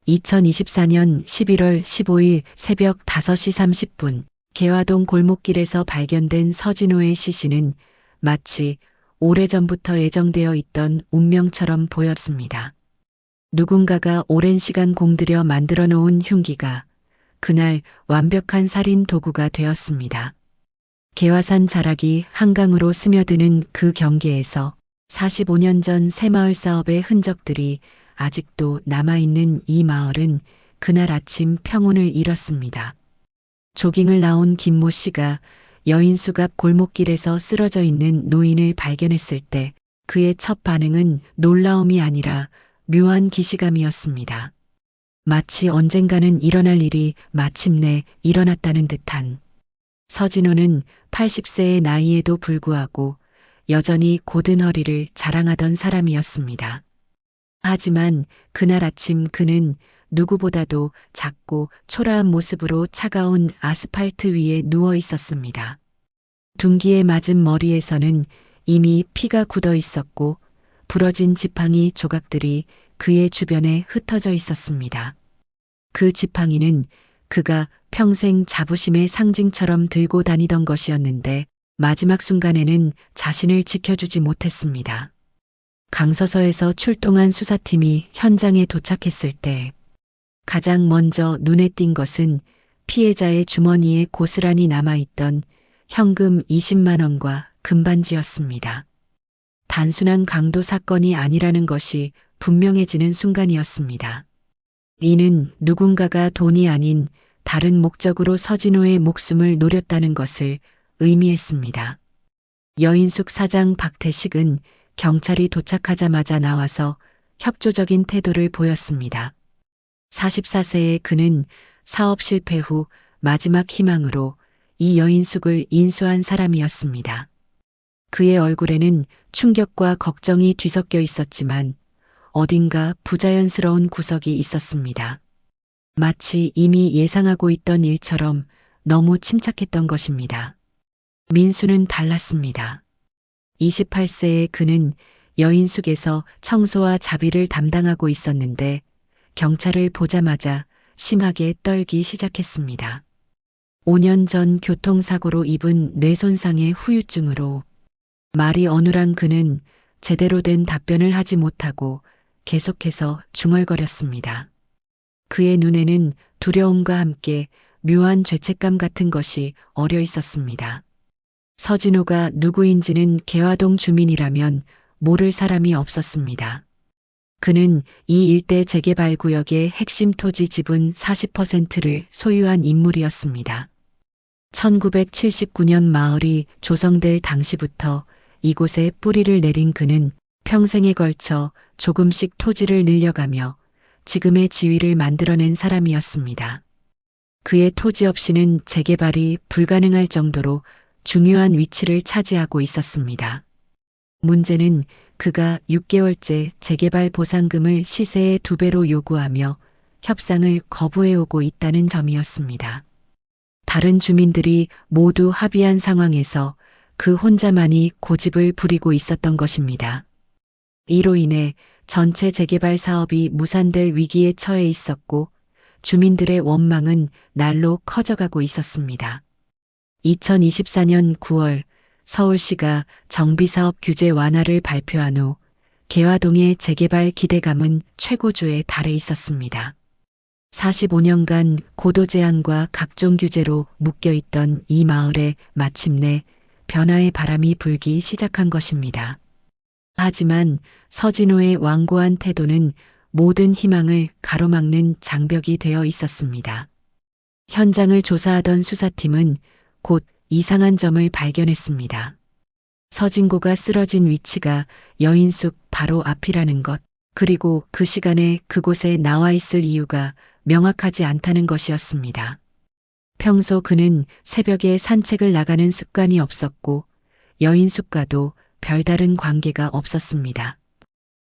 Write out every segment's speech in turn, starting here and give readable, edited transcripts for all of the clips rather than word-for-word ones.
2024년 11월 15일 새벽 5시 30분 개화동 골목길에서 발견된 서진호의 시신은 마치 오래전부터 예정되어 있던 운명처럼 보였습니다. 누군가가 오랜 시간 공들여 만들어 놓은 흉기가 그날 완벽한 살인 도구가 되었습니다. 개화산 자락이 한강으로 스며드는 그 경계에서 45년 전 새마을 사업의 흔적들이 아직도 남아있는 이 마을은 그날 아침 평온을 잃었습니다. 조깅을 나온 김모 씨가 여인숙 앞 골목길에서 쓰러져 있는 노인을 발견했을 때 그의 첫 반응은 놀라움이 아니라 묘한 기시감이었습니다. 마치 언젠가는 일어날 일이 마침내 일어났다는 듯한. 서진호는 80세의 나이에도 불구하고 여전히 곧은 허리를 자랑하던 사람이었습니다. 하지만 그날 아침 그는 누구보다도 작고 초라한 모습으로 차가운 아스팔트 위에 누워 있었습니다. 둔기에 맞은 머리에서는 이미 피가 굳어 있었고 부러진 지팡이 조각들이 그의 주변에 흩어져 있었습니다. 그 지팡이는 그가 평생 자부심의 상징처럼 들고 다니던 것이었는데 마지막 순간에는 자신을 지켜주지 못했습니다. 강서서에서 출동한 수사팀이 현장에 도착했을 때 가장 먼저 눈에 띈 것은 피해자의 주머니에 고스란히 남아있던 현금 20만 원과 금반지였습니다. 단순한 강도 사건이 아니라는 것이 분명해지는 순간이었습니다. 이는 누군가가 돈이 아닌 다른 목적으로 서진호의 목숨을 노렸다는 것을 의미했습니다. 여인숙 사장 박태식은 경찰이 도착하자마자 나와서 협조적인 태도를 보였습니다. 44세의 그는 사업 실패 후 마지막 희망으로 이 여인숙을 인수한 사람이었습니다. 그의 얼굴에는 충격과 걱정이 뒤섞여 있었지만 어딘가 부자연스러운 구석이 있었습니다. 마치 이미 예상하고 있던 일처럼 너무 침착했던 것입니다. 민수는 달랐습니다. 28세의 그는 여인숙에서 청소와 자비를 담당하고 있었는데 경찰을 보자마자 심하게 떨기 시작했습니다. 5년 전 교통사고로 입은 뇌손상의 후유증으로 말이 어눌한 그는 제대로 된 답변을 하지 못하고 계속해서 중얼거렸습니다. 그의 눈에는 두려움과 함께 묘한 죄책감 같은 것이 어려 있었습니다. 서진호가 누구인지는 개화동 주민이라면 모를 사람이 없었습니다. 그는 이 일대 재개발 구역의 핵심 토지 지분 40%를 소유한 인물이었습니다. 1979년 마을이 조성될 당시부터 이곳에 뿌리를 내린 그는 평생에 걸쳐 조금씩 토지를 늘려가며 지금의 지위를 만들어낸 사람이었습니다. 그의 토지 없이는 재개발이 불가능할 정도로 중요한 위치를 차지하고 있었습니다. 문제는 그가 6개월째 재개발 보상금을 시세의 2배로 요구하며 협상을 거부해오고 있다는 점이었습니다. 다른 주민들이 모두 합의한 상황에서 그 혼자만이 고집을 부리고 있었던 것입니다. 이로 인해 전체 재개발 사업이 무산될 위기에 처해 있었고 주민들의 원망은 날로 커져가고 있었습니다. 2024년 9월 서울시가 정비사업 규제 완화를 발표한 후 개화동의 재개발 기대감은 최고조에 달해 있었습니다. 45년간 고도 제한과 각종 규제로 묶여있던 이 마을에 마침내 변화의 바람이 불기 시작한 것입니다. 하지만 서진호의 완고한 태도는 모든 희망을 가로막는 장벽이 되어 있었습니다. 현장을 조사하던 수사팀은 곧 이상한 점을 발견했습니다. 서진고가 쓰러진 위치가 여인숙 바로 앞이라는 것, 그리고 그 시간에 그곳에 나와 있을 이유가 명확하지 않다는 것이었습니다. 평소 그는 새벽에 산책을 나가는 습관이 없었고 여인숙과도 별다른 관계가 없었습니다.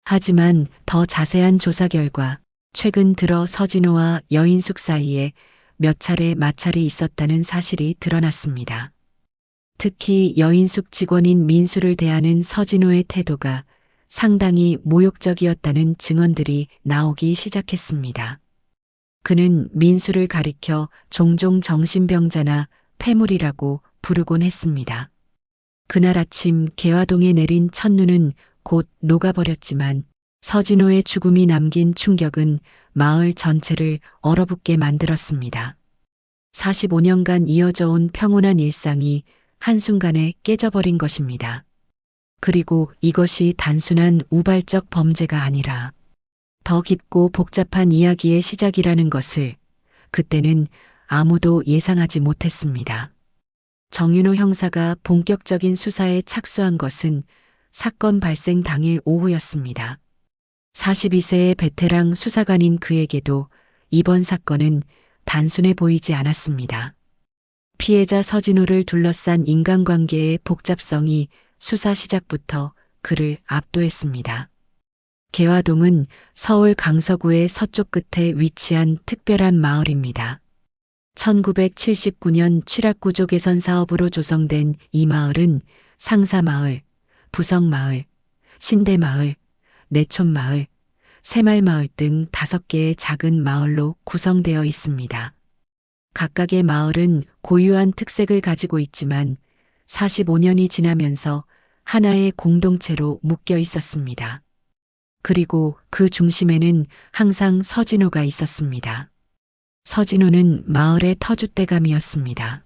하지만 더 자세한 조사 결과 최근 들어 서진호와 여인숙 사이에 몇 차례 마찰이 있었다는 사실이 드러났습니다. 특히 여인숙 직원인 민수를 대하는 서진호의 태도가 상당히 모욕적이었다는 증언들이 나오기 시작했습니다. 그는 민수를 가리켜 종종 정신병자나 폐물이라고 부르곤 했습니다. 그날 아침 개화동에 내린 첫눈은 곧 녹아버렸지만 서진호의 죽음이 남긴 충격은 마을 전체를 얼어붙게 만들었습니다. 45년간 이어져 온 평온한 일상이 한순간에 깨져버린 것입니다. 그리고 이것이 단순한 우발적 범죄가 아니라 더 깊고 복잡한 이야기의 시작이라는 것을 그때는 아무도 예상하지 못했습니다. 정윤호 형사가 본격적인 수사에 착수한 것은 사건 발생 당일 오후였습니다. 42세의 베테랑 수사관인 그에게도 이번 사건은 단순해 보이지 않았습니다. 피해자 서진호를 둘러싼 인간관계의 복잡성이 수사 시작부터 그를 압도했습니다. 개화동은 서울 강서구의 서쪽 끝에 위치한 특별한 마을입니다. 1979년 취락구조 개선 사업으로 조성된 이 마을은 상사마을, 부성마을, 신대마을, 내촌마을, 새말마을 등 5개의 작은 마을로 구성되어 있습니다. 각각의 마을은 고유한 특색을 가지고 있지만 45년이 지나면서 하나의 공동체로 묶여 있었습니다. 그리고 그 중심에는 항상 서진호가 있었습니다. 서진호는 마을의 터줏대감이었습니다.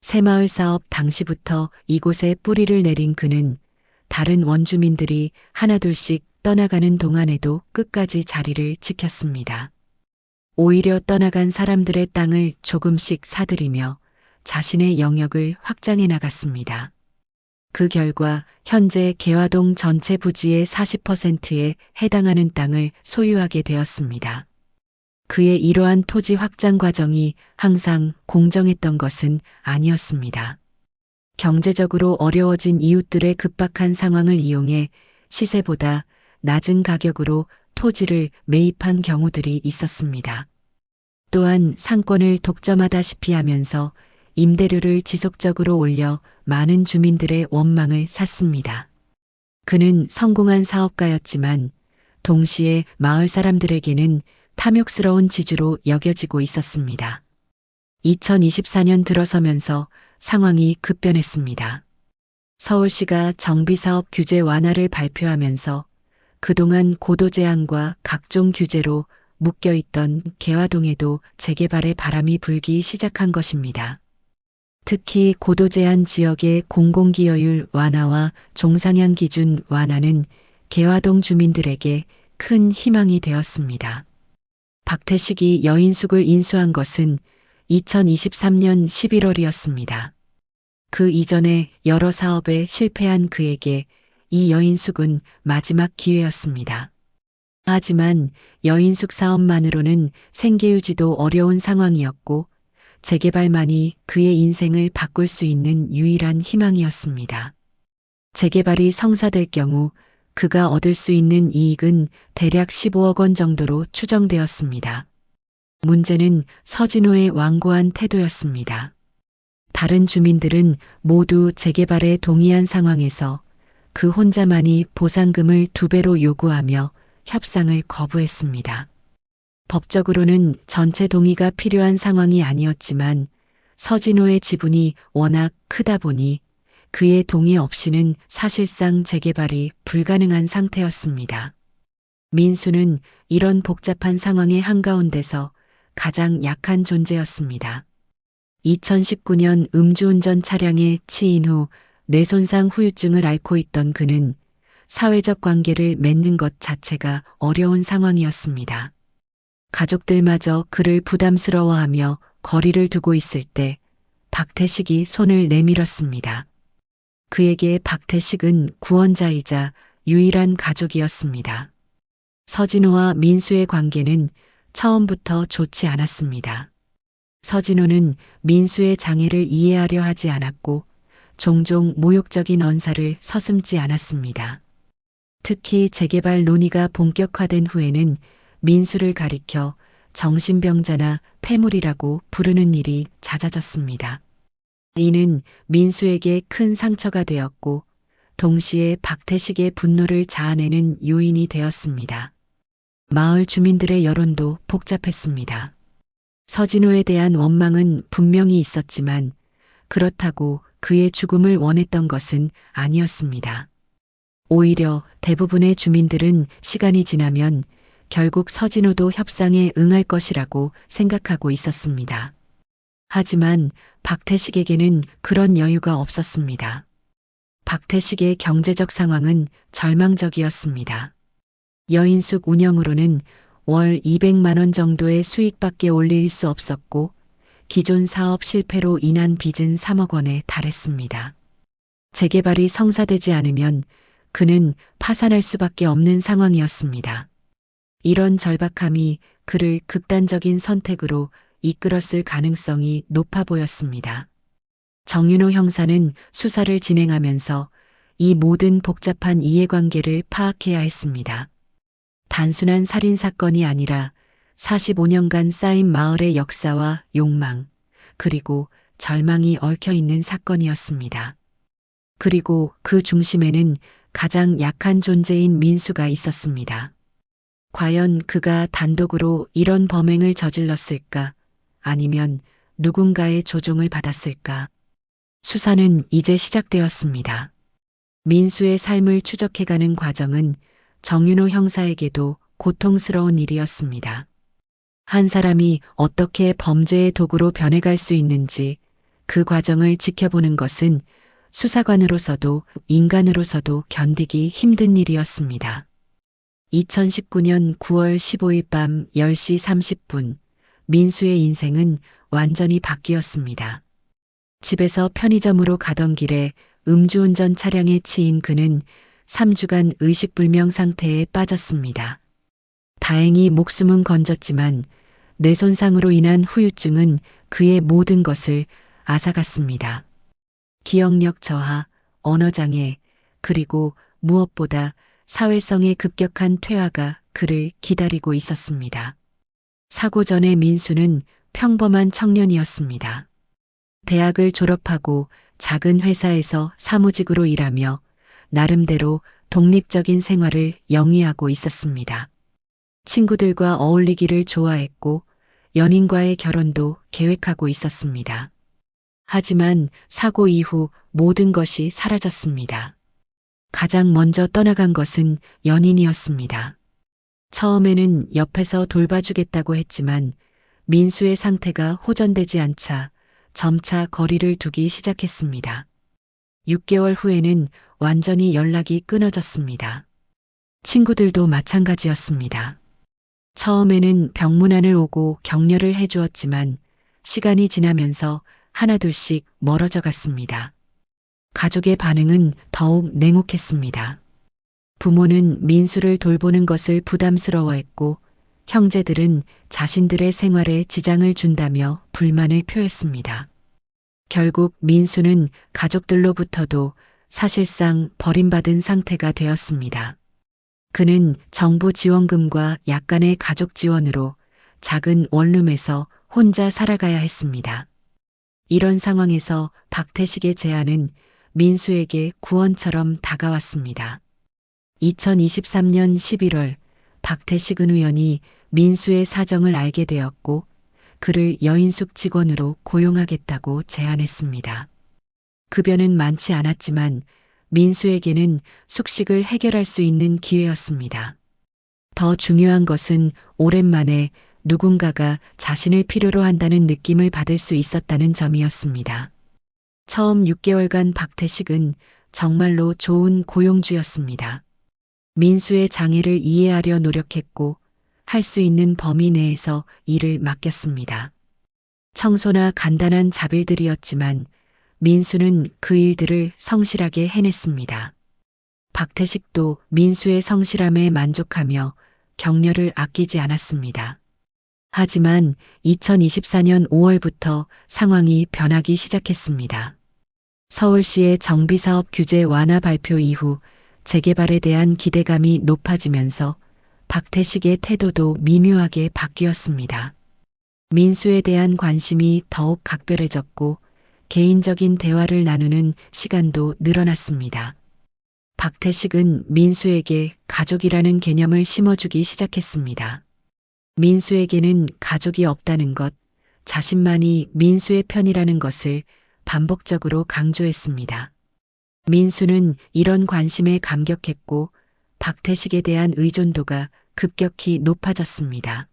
새마을 사업 당시부터 이곳에 뿌리를 내린 그는 다른 원주민들이 하나둘씩 떠나가는 동안에도 끝까지 자리를 지켰습니다. 오히려 떠나간 사람들의 땅을 조금씩 사들이며 자신의 영역을 확장해 나갔습니다. 그 결과 현재 개화동 전체 부지의 40%에 해당하는 땅을 소유하게 되었습니다. 그의 이러한 토지 확장 과정이 항상 공정했던 것은 아니었습니다. 경제적으로 어려워진 이웃들의 급박한 상황을 이용해 시세보다 낮은 가격으로 토지를 매입한 경우들이 있었습니다. 또한 상권을 독점하다시피 하면서 임대료를 지속적으로 올려 많은 주민들의 원망을 샀습니다. 그는 성공한 사업가였지만 동시에 마을 사람들에게는 탐욕스러운 지주로 여겨지고 있었습니다. 2024년 들어서면서 상황이 급변했습니다. 서울시가 정비사업 규제 완화를 발표하면서 그동안 고도 제한과 각종 규제로 묶여있던 개화동에도 재개발의 바람이 불기 시작한 것입니다. 특히 고도 제한 지역의 공공기여율 완화와 종상향 기준 완화는 개화동 주민들에게 큰 희망이 되었습니다. 박태식이 여인숙을 인수한 것은 2023년 11월이었습니다. 그 이전에 여러 사업에 실패한 그에게 이 여인숙은 마지막 기회였습니다. 하지만 여인숙 사업만으로는 생계유지도 어려운 상황이었고 재개발만이 그의 인생을 바꿀 수 있는 유일한 희망이었습니다. 재개발이 성사될 경우 그가 얻을 수 있는 이익은 대략 15억 원 정도로 추정되었습니다. 문제는 서진호의 완고한 태도였습니다. 다른 주민들은 모두 재개발에 동의한 상황에서 그 혼자만이 보상금을 2배로 요구하며 협상을 거부했습니다. 법적으로는 전체 동의가 필요한 상황이 아니었지만 서진호의 지분이 워낙 크다 보니 그의 동의 없이는 사실상 재개발이 불가능한 상태였습니다. 민수는 이런 복잡한 상황의 한가운데서 가장 약한 존재였습니다. 2019년 음주운전 차량에 치인 후 뇌손상 후유증을 앓고 있던 그는 사회적 관계를 맺는 것 자체가 어려운 상황이었습니다. 가족들마저 그를 부담스러워하며 거리를 두고 있을 때 박태식이 손을 내밀었습니다. 그에게 박태식은 구원자이자 유일한 가족이었습니다. 서진호와 민수의 관계는 처음부터 좋지 않았습니다. 서진호는 민수의 장애를 이해하려 하지 않았고 종종 모욕적인 언사를 서슴지 않았습니다. 특히 재개발 논의가 본격화된 후에는 민수를 가리켜 정신병자나 폐물이라고 부르는 일이 잦아졌습니다. 이는 민수에게 큰 상처가 되었고 동시에 박태식의 분노를 자아내는 요인이 되었습니다. 마을 주민들의 여론도 복잡했습니다. 서진호에 대한 원망은 분명히 있었지만 그렇다고 그의 죽음을 원했던 것은 아니었습니다. 오히려 대부분의 주민들은 시간이 지나면 결국 서진호도 협상에 응할 것이라고 생각하고 있었습니다. 하지만 박태식에게는 그런 여유가 없었습니다. 박태식의 경제적 상황은 절망적이었습니다. 여인숙 운영으로는 월 200만 원 정도의 수익밖에 올릴 수 없었고 기존 사업 실패로 인한 빚은 3억 원에 달했습니다. 재개발이 성사되지 않으면 그는 파산할 수밖에 없는 상황이었습니다. 이런 절박함이 그를 극단적인 선택으로 이끌었을 가능성이 높아 보였습니다. 정윤호 형사는 수사를 진행하면서 이 모든 복잡한 이해관계를 파악해야 했습니다. 단순한 살인사건이 아니라 45년간 쌓인 마을의 역사와 욕망, 그리고 절망이 얽혀 있는 사건이었습니다. 그리고 그 중심에는 가장 약한 존재인 민수가 있었습니다. 과연 그가 단독으로 이런 범행을 저질렀을까? 아니면 누군가의 조종을 받았을까? 수사는 이제 시작되었습니다. 민수의 삶을 추적해가는 과정은 정윤호 형사에게도 고통스러운 일이었습니다. 한 사람이 어떻게 범죄의 도구로 변해갈 수 있는지 그 과정을 지켜보는 것은 수사관으로서도 인간으로서도 견디기 힘든 일이었습니다. 2019년 9월 15일 밤 10시 30분, 민수의 인생은 완전히 바뀌었습니다. 집에서 편의점으로 가던 길에 음주운전 차량에 치인 그는 3주간 의식불명 상태에 빠졌습니다. 다행히 목숨은 건졌지만 뇌손상으로 인한 후유증은 그의 모든 것을 앗아갔습니다. 기억력 저하, 언어장애, 그리고 무엇보다 사회성의 급격한 퇴화가 그를 기다리고 있었습니다. 사고 전에 민수는 평범한 청년이었습니다. 대학을 졸업하고 작은 회사에서 사무직으로 일하며 나름대로 독립적인 생활을 영위하고 있었습니다. 친구들과 어울리기를 좋아했고 연인과의 결혼도 계획하고 있었습니다. 하지만 사고 이후 모든 것이 사라졌습니다. 가장 먼저 떠나간 것은 연인이었습니다. 처음에는 옆에서 돌봐주겠다고 했지만 민수의 상태가 호전되지 않자 점차 거리를 두기 시작했습니다. 6개월 후에는 완전히 연락이 끊어졌습니다. 친구들도 마찬가지였습니다. 처음에는 병문안을 오고 격려를 해주었지만 시간이 지나면서 하나둘씩 멀어져 갔습니다. 가족의 반응은 더욱 냉혹했습니다. 부모는 민수를 돌보는 것을 부담스러워했고 형제들은 자신들의 생활에 지장을 준다며 불만을 표했습니다. 결국 민수는 가족들로부터도 사실상 버림받은 상태가 되었습니다. 그는 정부 지원금과 약간의 가족 지원으로 작은 원룸에서 혼자 살아가야 했습니다. 이런 상황에서 박태식의 제안은 민수에게 구원처럼 다가왔습니다. 2023년 11월 박태식은 우연히 민수의 사정을 알게 되었고 그를 여인숙 직원으로 고용하겠다고 제안했습니다. 급여는 많지 않았지만 민수에게는 숙식을 해결할 수 있는 기회였습니다. 더 중요한 것은 오랜만에 누군가가 자신을 필요로 한다는 느낌을 받을 수 있었다는 점이었습니다. 처음 6개월간 박태식은 정말로 좋은 고용주였습니다. 민수의 장애를 이해하려 노력했고 할 수 있는 범위 내에서 일을 맡겼습니다. 청소나 간단한 잡일들이었지만 민수는 그 일들을 성실하게 해냈습니다. 박태식도 민수의 성실함에 만족하며 격려를 아끼지 않았습니다. 하지만 2024년 5월부터 상황이 변하기 시작했습니다. 서울시의 정비사업 규제 완화 발표 이후 재개발에 대한 기대감이 높아지면서 박태식의 태도도 미묘하게 바뀌었습니다. 민수에 대한 관심이 더욱 각별해졌고 개인적인 대화를 나누는 시간도 늘어났습니다. 박태식은 민수에게 가족이라는 개념을 심어주기 시작했습니다. 민수에게는 가족이 없다는 것, 자신만이 민수의 편이라는 것을 반복적으로 강조했습니다. 민수는 이런 관심에 감격했고 박태식에 대한 의존도가 급격히 높아졌습니다.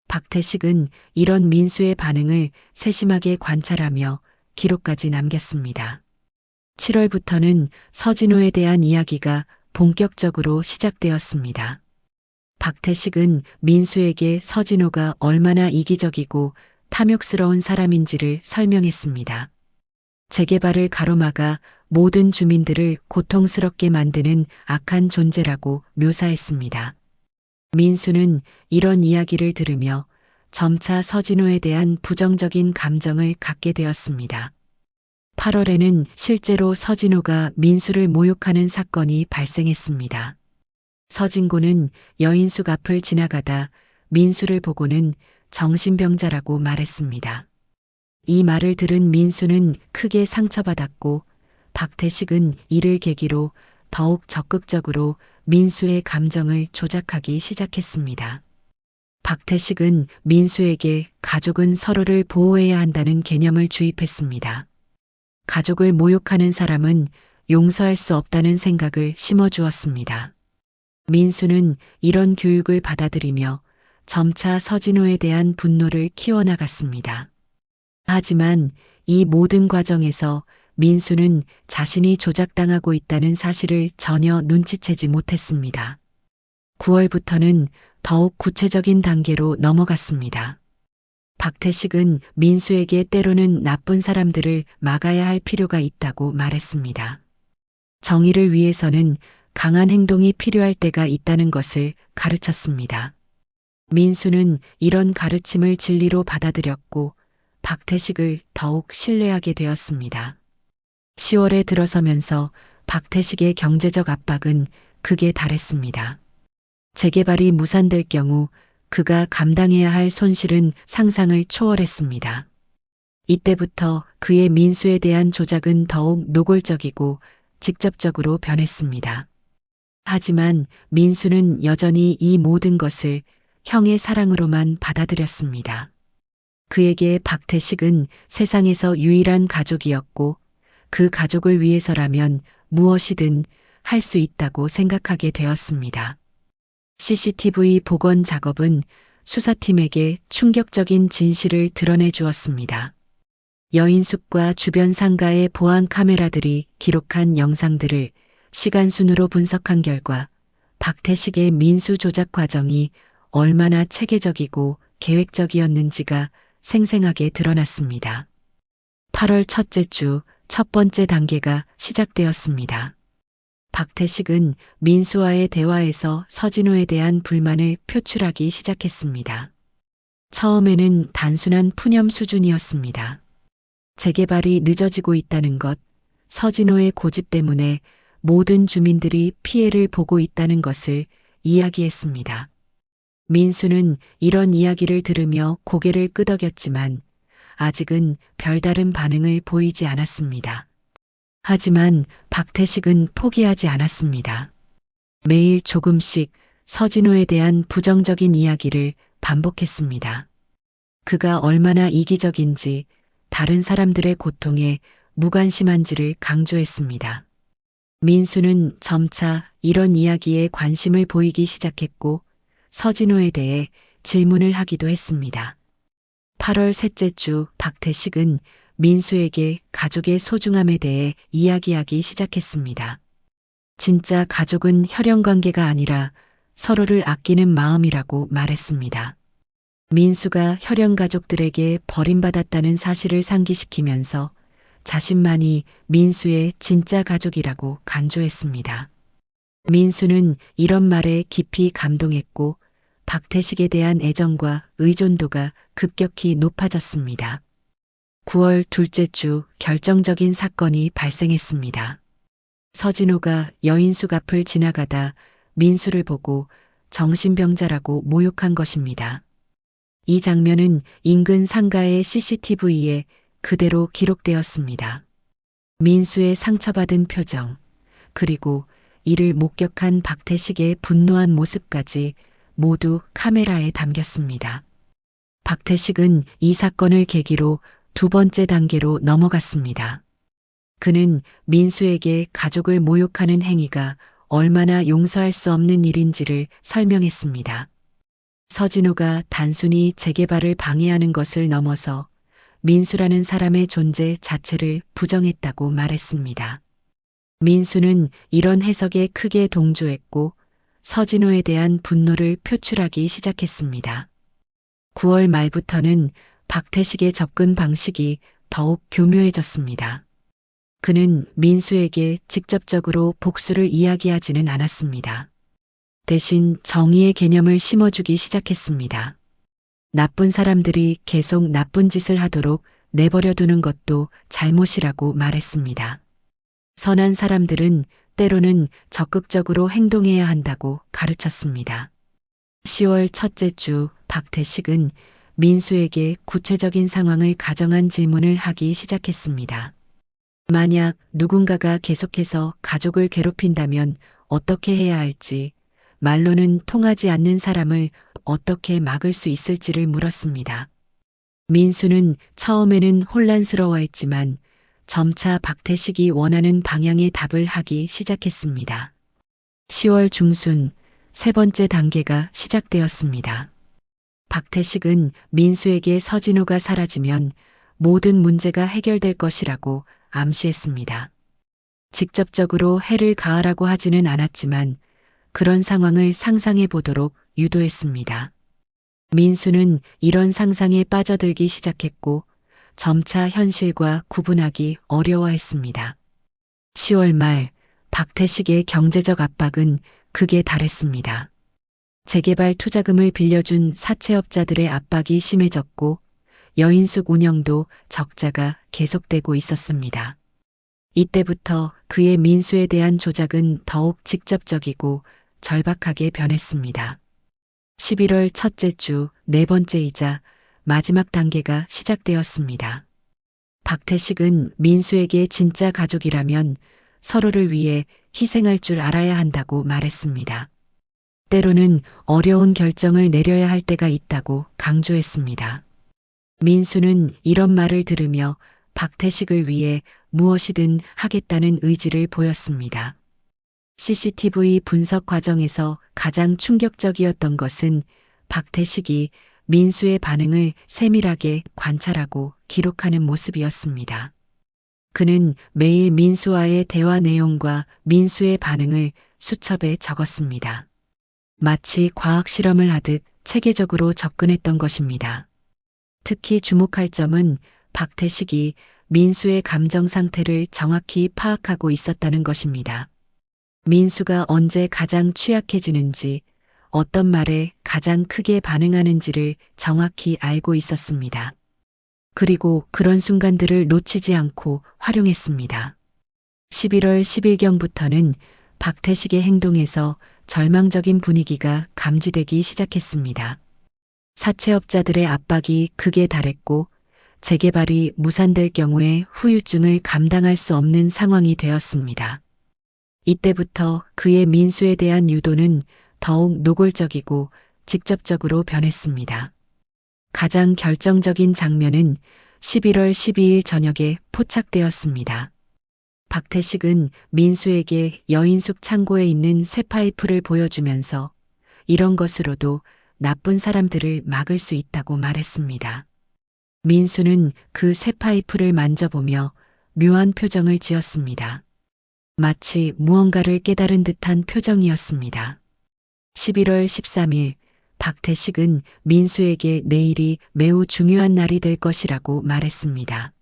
박태식은 이런 민수의 반응을 세심하게 관찰하며 기록까지 남겼습니다. 7월부터는 서진호에 대한 이야기가 본격적으로 시작되었습니다. 박태식은 민수에게 서진호가 얼마나 이기적이고 탐욕스러운 사람인지를 설명했습니다. 재개발을 가로막아 모든 주민들을 고통스럽게 만드는 악한 존재라고 묘사했습니다. 민수는 이런 이야기를 들으며 점차 서진호에 대한 부정적인 감정을 갖게 되었습니다. 8월에는 실제로 서진호가 민수를 모욕하는 사건이 발생했습니다. 서진고는 여인숙 앞을 지나가다 민수를 보고는 정신병자라고 말했습니다. 이 말을 들은 민수는 크게 상처받았고 박태식은 이를 계기로 더욱 적극적으로 민수의 감정을 조작하기 시작했습니다. 박태식은 민수에게 가족은 서로를 보호해야 한다는 개념을 주입했습니다. 가족을 모욕하는 사람은 용서할 수 없다는 생각을 심어주었습니다. 민수는 이런 교육을 받아들이며 점차 서진호에 대한 분노를 키워나갔습니다. 하지만 이 모든 과정에서 민수는 자신이 조작당하고 있다는 사실을 전혀 눈치채지 못했습니다. 9월부터는 더욱 구체적인 단계로 넘어갔습니다. 박태식은 민수에게 때로는 나쁜 사람들을 막아야 할 필요가 있다고 말했습니다. 정의를 위해서는 강한 행동이 필요할 때가 있다는 것을 가르쳤습니다. 민수는 이런 가르침을 진리로 받아들였고 박태식을 더욱 신뢰하게 되었습니다. 10월에 들어서면서 박태식의 경제적 압박은 극에 달했습니다. 재개발이 무산될 경우 그가 감당해야 할 손실은 상상을 초월했습니다. 이때부터 그의 민수에 대한 조작은 더욱 노골적이고 직접적으로 변했습니다. 하지만 민수는 여전히 이 모든 것을 형의 사랑으로만 받아들였습니다. 그에게 박태식은 세상에서 유일한 가족이었고 그 가족을 위해서라면 무엇이든 할 수 있다고 생각하게 되었습니다. CCTV 복원 작업은 수사팀에게 충격적인 진실을 드러내 주었습니다. 여인숙과 주변 상가의 보안 카메라들이 기록한 영상들을 시간순으로 분석한 결과 박태식의 민수 조작 과정이 얼마나 체계적이고 계획적이었는지가 생생하게 드러났습니다. 8월 첫째 주 첫 번째 단계가 시작되었습니다. 박태식은 민수와의 대화에서 서진호에 대한 불만을 표출하기 시작했습니다. 처음에는 단순한 푸념 수준이었습니다. 재개발이 늦어지고 있다는 것, 서진호의 고집 때문에 모든 주민들이 피해를 보고 있다는 것을 이야기했습니다. 민수는 이런 이야기를 들으며 고개를 끄덕였지만 아직은 별다른 반응을 보이지 않았습니다. 하지만 박태식은 포기하지 않았습니다. 매일 조금씩 서진호에 대한 부정적인 이야기를 반복했습니다. 그가 얼마나 이기적인지 다른 사람들의 고통에 무관심한지를 강조했습니다. 민수는 점차 이런 이야기에 관심을 보이기 시작했고 서진호에 대해 질문을 하기도 했습니다. 8월 셋째 주 박태식은 민수에게 가족의 소중함에 대해 이야기하기 시작했습니다. 진짜 가족은 혈연 관계가 아니라 서로를 아끼는 마음이라고 말했습니다. 민수가 혈연 가족들에게 버림받았다는 사실을 상기시키면서 자신만이 민수의 진짜 가족이라고 간주했습니다. 민수는 이런 말에 깊이 감동했고 박태식에 대한 애정과 의존도가 급격히 높아졌습니다. 9월 둘째 주 결정적인 사건이 발생했습니다. 서진호가 여인숙 앞을 지나가다 민수를 보고 정신병자라고 모욕한 것입니다. 이 장면은 인근 상가의 CCTV에 그대로 기록되었습니다. 민수의 상처받은 표정, 그리고 이를 목격한 박태식의 분노한 모습까지 모두 카메라에 담겼습니다. 박태식은 이 사건을 계기로 두 번째 단계로 넘어갔습니다. 그는 민수에게 가족을 모욕하는 행위가 얼마나 용서할 수 없는 일인지를 설명했습니다. 서진호가 단순히 재개발을 방해하는 것을 넘어서 민수라는 사람의 존재 자체를 부정했다고 말했습니다. 민수는 이런 해석에 크게 동조했고 서진호에 대한 분노를 표출하기 시작했습니다. 9월 말부터는 박태식의 접근 방식이 더욱 교묘해졌습니다. 그는 민수에게 직접적으로 복수를 이야기하지는 않았습니다. 대신 정의의 개념을 심어주기 시작했습니다. 나쁜 사람들이 계속 나쁜 짓을 하도록 내버려 두는 것도 잘못이라고 말했습니다. 선한 사람들은 때로는 적극적으로 행동해야 한다고 가르쳤습니다. 10월 첫째 주 박태식은 민수에게 구체적인 상황을 가정한 질문을 하기 시작했습니다. 만약 누군가가 계속해서 가족을 괴롭힌다면 어떻게 해야 할지, 말로는 통하지 않는 사람을 어떻게 막을 수 있을지를 물었습니다. 민수는 처음에는 혼란스러워했지만 점차 박태식이 원하는 방향의 답을 하기 시작했습니다. 10월 중순 세 번째 단계가 시작되었습니다. 박태식은 민수에게 서진호가 사라지면 모든 문제가 해결될 것이라고 암시했습니다. 직접적으로 해를 가하라고 하지는 않았지만 그런 상황을 상상해 보도록 유도했습니다. 민수는 이런 상상에 빠져들기 시작했고 점차 현실과 구분하기 어려워했습니다. 10월 말 박태식의 경제적 압박은 극에 달했습니다. 재개발 투자금을 빌려준 사채업자들의 압박이 심해졌고 여인숙 운영도 적자가 계속되고 있었습니다. 이때부터 그의 민수에 대한 조작은 더욱 직접적이고 절박하게 변했습니다. 11월 첫째 주 네 번째이자 마지막 단계가 시작되었습니다. 박태식은 민수에게 진짜 가족이라면 서로를 위해 희생할 줄 알아야 한다고 말했습니다. 때로는 어려운 결정을 내려야 할 때가 있다고 강조했습니다. 민수는 이런 말을 들으며 박태식을 위해 무엇이든 하겠다는 의지를 보였습니다. CCTV 분석 과정에서 가장 충격적이었던 것은 박태식이 민수의 반응을 세밀하게 관찰하고 기록하는 모습이었습니다. 그는 매일 민수와의 대화 내용과 민수의 반응을 수첩에 적었습니다. 마치 과학 실험을 하듯 체계적으로 접근했던 것입니다. 특히 주목할 점은 박태식이 민수의 감정 상태를 정확히 파악하고 있었다는 것입니다. 민수가 언제 가장 취약해지는지, 어떤 말에 가장 크게 반응하는지를 정확히 알고 있었습니다. 그리고 그런 순간들을 놓치지 않고 활용했습니다. 11월 10일경부터는 박태식의 행동에서 절망적인 분위기가 감지되기 시작했습니다. 사채업자들의 압박이 극에 달했고 재개발이 무산될 경우에 후유증을 감당할 수 없는 상황이 되었습니다. 이때부터 그의 민수에 대한 유도는 더욱 노골적이고 직접적으로 변했습니다. 가장 결정적인 장면은 11월 12일 저녁에 포착되었습니다. 박태식은 민수에게 여인숙 창고에 있는 쇠파이프를 보여주면서 이런 것으로도 나쁜 사람들을 막을 수 있다고 말했습니다. 민수는 그 쇠파이프를 만져보며 묘한 표정을 지었습니다. 마치 무언가를 깨달은 듯한 표정이었습니다. 11월 13일 박태식은 민수에게 내일이 매우 중요한 날이 될 것이라고 말했습니다.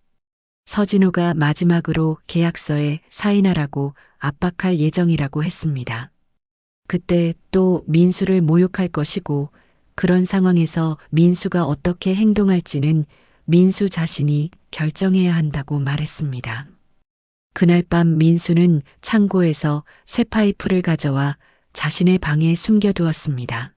서진호가 마지막으로 계약서에 사인하라고 압박할 예정이라고 했습니다. 그때 또 민수를 모욕할 것이고 그런 상황에서 민수가 어떻게 행동할지는 민수 자신이 결정해야 한다고 말했습니다. 그날 밤 민수는 창고에서 쇠파이프를 가져와 자신의 방에 숨겨두었습니다.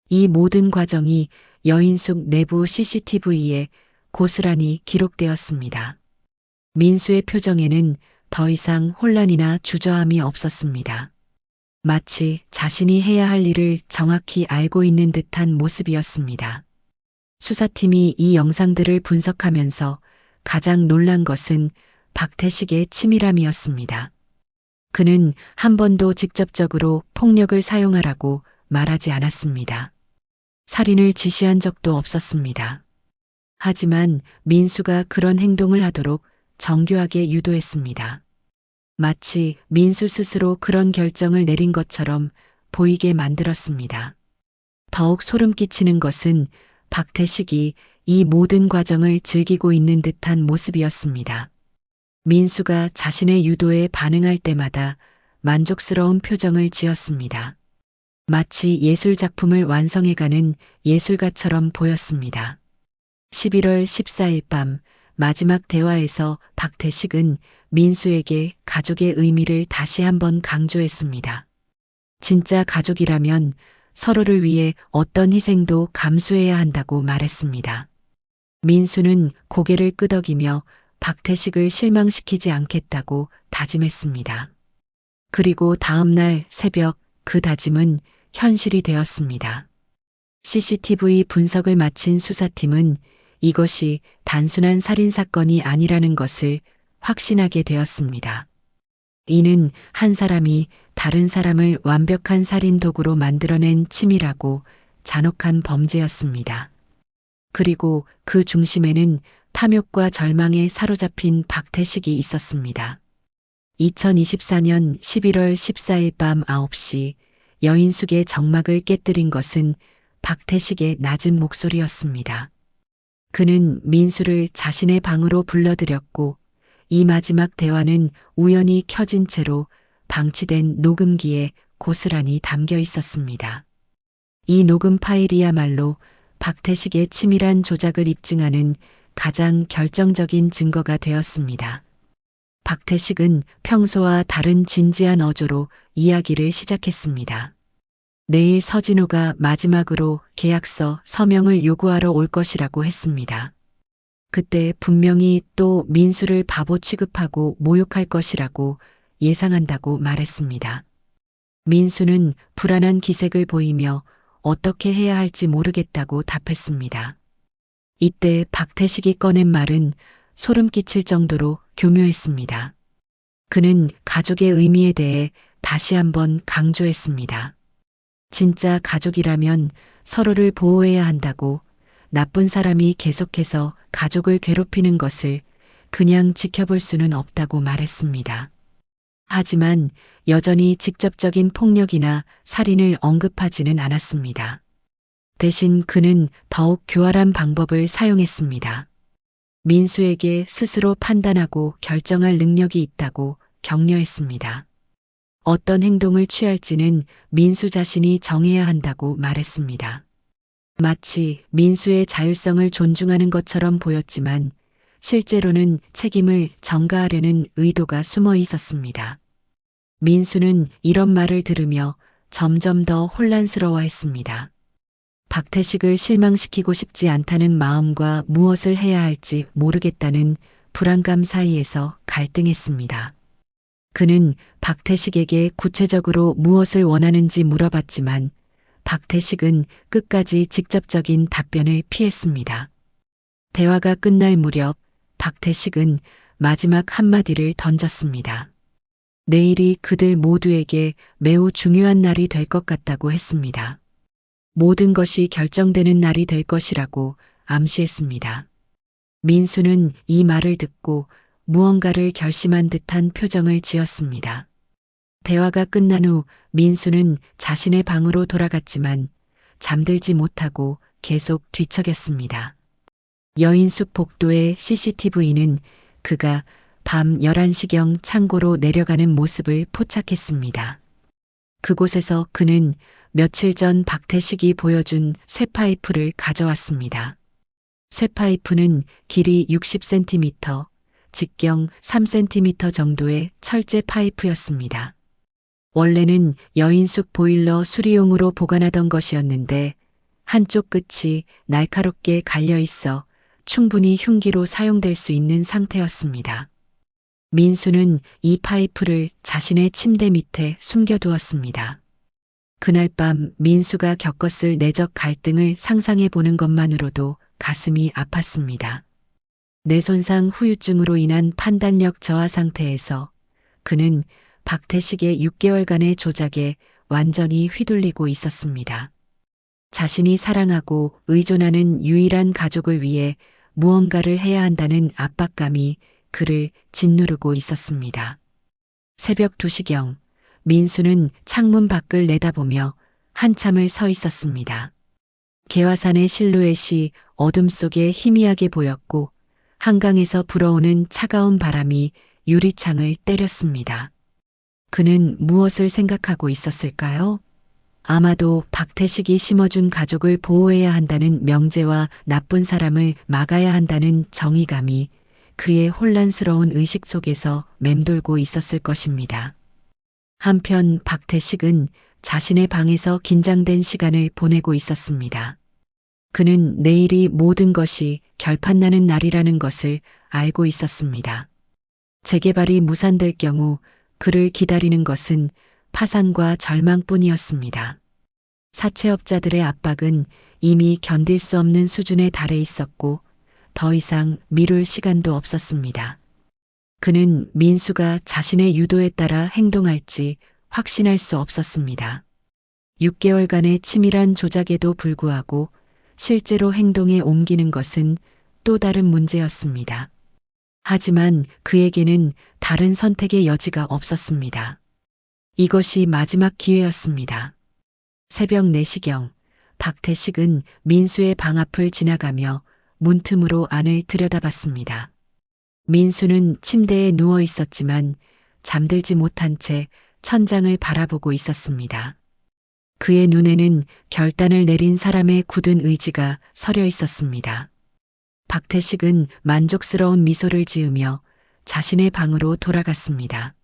이 모든 과정이 여인숙 내부 CCTV에 고스란히 기록되었습니다. 민수의 표정에는 더 이상 혼란이나 주저함이 없었습니다. 마치 자신이 해야 할 일을 정확히 알고 있는 듯한 모습이었습니다. 수사팀이 이 영상들을 분석하면서 가장 놀란 것은 박태식의 치밀함이었습니다. 그는 한 번도 직접적으로 폭력을 사용하라고 말하지 않았습니다. 살인을 지시한 적도 없었습니다. 하지만 민수가 그런 행동을 하도록 정교하게 유도했습니다. 마치 민수 스스로 그런 결정을 내린 것처럼 보이게 만들었습니다. 더욱 소름 끼치는 것은 박태식이 이 모든 과정을 즐기고 있는 듯한 모습이었습니다. 민수가 자신의 유도에 반응할 때마다 만족스러운 표정을 지었습니다. 마치 예술 작품을 완성해가는 예술가처럼 보였습니다. 11월 14일 밤 마지막 대화에서 박태식은 민수에게 가족의 의미를 다시 한번 강조했습니다. 진짜 가족이라면 서로를 위해 어떤 희생도 감수해야 한다고 말했습니다. 민수는 고개를 끄덕이며 박태식을 실망시키지 않겠다고 다짐했습니다. 그리고 다음 날 새벽 그 다짐은 현실이 되었습니다. CCTV 분석을 마친 수사팀은 이것이 단순한 살인사건이 아니라는 것을 확신하게 되었습니다. 이는 한 사람이 다른 사람을 완벽한 살인 도구로 만들어낸 치밀하고 잔혹한 범죄였습니다. 그리고 그 중심에는 탐욕과 절망에 사로잡힌 박태식이 있었습니다. 2024년 11월 14일 밤 9시 여인숙의 정막을 깨뜨린 것은 박태식의 낮은 목소리였습니다. 그는 민수를 자신의 방으로 불러들였고 이 마지막 대화는 우연히 켜진 채로 방치된 녹음기에 고스란히 담겨 있었습니다. 이 녹음 파일이야말로 박태식의 치밀한 조작을 입증하는 가장 결정적인 증거가 되었습니다. 박태식은 평소와 다른 진지한 어조로 이야기를 시작했습니다. 내일 서진호가 마지막으로 계약서 서명을 요구하러 올 것이라고 했습니다. 그때 분명히 또 민수를 바보 취급하고 모욕할 것이라고 예상한다고 말했습니다. 민수는 불안한 기색을 보이며 어떻게 해야 할지 모르겠다고 답했습니다. 이때 박태식이 꺼낸 말은 소름 끼칠 정도로 교묘했습니다. 그는 가족의 의미에 대해 다시 한번 강조했습니다. 진짜 가족이라면 서로를 보호해야 한다고, 나쁜 사람이 계속해서 가족을 괴롭히는 것을 그냥 지켜볼 수는 없다고 말했습니다. 하지만 여전히 직접적인 폭력이나 살인을 언급하지는 않았습니다. 대신 그는 더욱 교활한 방법을 사용했습니다. 민수에게 스스로 판단하고 결정할 능력이 있다고 격려했습니다. 어떤 행동을 취할지는 민수 자신이 정해야 한다고 말했습니다. 마치 민수의 자율성을 존중하는 것처럼 보였지만 실제로는 책임을 전가하려는 의도가 숨어 있었습니다. 민수는 이런 말을 들으며 점점 더 혼란스러워했습니다. 박태식을 실망시키고 싶지 않다는 마음과 무엇을 해야 할지 모르겠다는 불안감 사이에서 갈등했습니다. 그는 박태식에게 구체적으로 무엇을 원하는지 물어봤지만 박태식은 끝까지 직접적인 답변을 피했습니다. 대화가 끝날 무렵 박태식은 마지막 한마디를 던졌습니다. 내일이 그들 모두에게 매우 중요한 날이 될 것 같다고 했습니다. 모든 것이 결정되는 날이 될 것이라고 암시했습니다. 민수는 이 말을 듣고 무언가를 결심한 듯한 표정을 지었습니다. 대화가 끝난 후 민수는 자신의 방으로 돌아갔지만 잠들지 못하고 계속 뒤척였습니다. 여인숙 복도의 CCTV는 그가 밤 11시경 창고로 내려가는 모습을 포착했습니다. 그곳에서 그는 며칠 전 박태식이 보여준 쇠파이프를 가져왔습니다. 쇠파이프는 길이 60cm, 직경 3cm 정도의 철제 파이프였습니다. 원래는 여인숙 보일러 수리용으로 보관하던 것이었는데 한쪽 끝이 날카롭게 갈려 있어 충분히 흉기로 사용될 수 있는 상태였습니다. 민수는 이 파이프를 자신의 침대 밑에 숨겨두었습니다. 그날 밤 민수가 겪었을 내적 갈등을 상상해 보는 것만으로도 가슴이 아팠습니다. 뇌손상 후유증으로 인한 판단력 저하 상태에서 그는 박태식의 6개월간의 조작에 완전히 휘둘리고 있었습니다. 자신이 사랑하고 의존하는 유일한 가족을 위해 무언가를 해야 한다는 압박감이 그를 짓누르고 있었습니다. 새벽 2시경 민수는 창문 밖을 내다보며 한참을 서 있었습니다. 개화산의 실루엣이 어둠 속에 희미하게 보였고 한강에서 불어오는 차가운 바람이 유리창을 때렸습니다. 그는 무엇을 생각하고 있었을까요? 아마도 박태식이 심어준 가족을 보호해야 한다는 명제와 나쁜 사람을 막아야 한다는 정의감이 그의 혼란스러운 의식 속에서 맴돌고 있었을 것입니다. 한편 박태식은 자신의 방에서 긴장된 시간을 보내고 있었습니다. 그는 내일이 모든 것이 결판나는 날이라는 것을 알고 있었습니다. 재개발이 무산될 경우 그를 기다리는 것은 파산과 절망뿐이었습니다. 사채업자들의 압박은 이미 견딜 수 없는 수준에 달해 있었고 더 이상 미룰 시간도 없었습니다. 그는 민수가 자신의 유도에 따라 행동할지 확신할 수 없었습니다. 6개월간의 치밀한 조작에도 불구하고 실제로 행동에 옮기는 것은 또 다른 문제였습니다. 하지만 그에게는 다른 선택의 여지가 없었습니다. 이것이 마지막 기회였습니다. 새벽 4시경 박태식은 민수의 방 앞을 지나가며 문틈으로 안을 들여다봤습니다. 민수는 침대에 누워 있었지만 잠들지 못한 채 천장을 바라보고 있었습니다. 그의 눈에는 결단을 내린 사람의 굳은 의지가 서려 있었습니다. 박태식은 만족스러운 미소를 지으며 자신의 방으로 돌아갔습니다.